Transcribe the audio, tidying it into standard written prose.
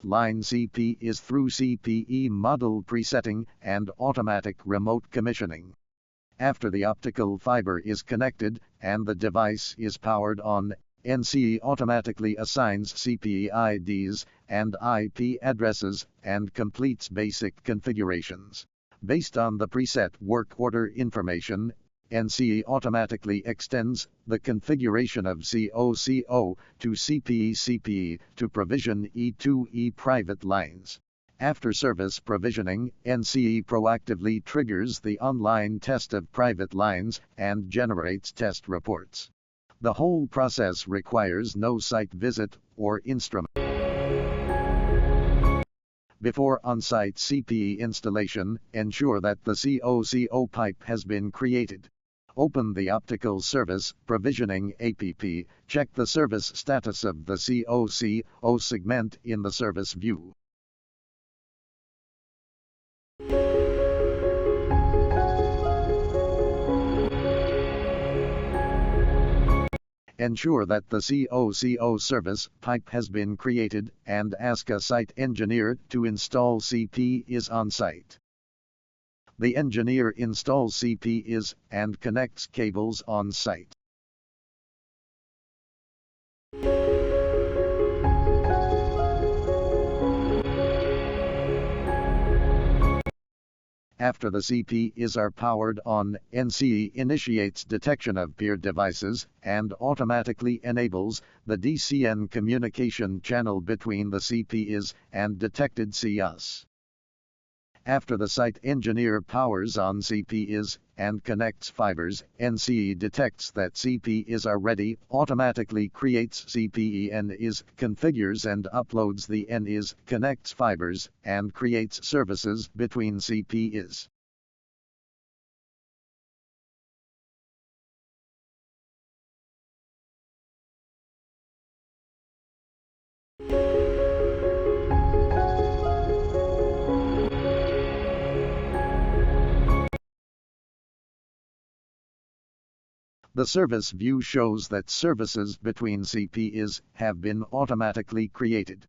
line CPEs through CPE model presetting and automatic remote commissioning. After the optical fiber is connected and the device is powered on, NCE automatically assigns CPE IDs and IP addresses and completes basic configurations. Based on the preset work order information, NCE automatically extends the configuration of COCO to CPE to provision E2E private lines. After service provisioning, NCE proactively triggers the online test of private lines and generates test reports. The whole process requires no site visit or instrument. Before on-site CPE installation, ensure that the COCO pipe has been created. Open the Optical Service Provisioning APP, check the service status of the COCO segment in the service view. Ensure that the COCO service pipe has been created and ask a site engineer to install CPEs on site. The engineer installs CPEs and connects cables on site. After the CPEs are powered on, NCE initiates detection of peer devices and automatically enables the DCN communication channel between the CPEs and detected CS. After the site engineer powers on CPEs and connects fibers, NCE detects that CPEs are ready, automatically creates CPE NIs, configures and uploads the NIs, connects fibers, and creates services between CPEs. The service view shows that services between CPEs have been automatically created.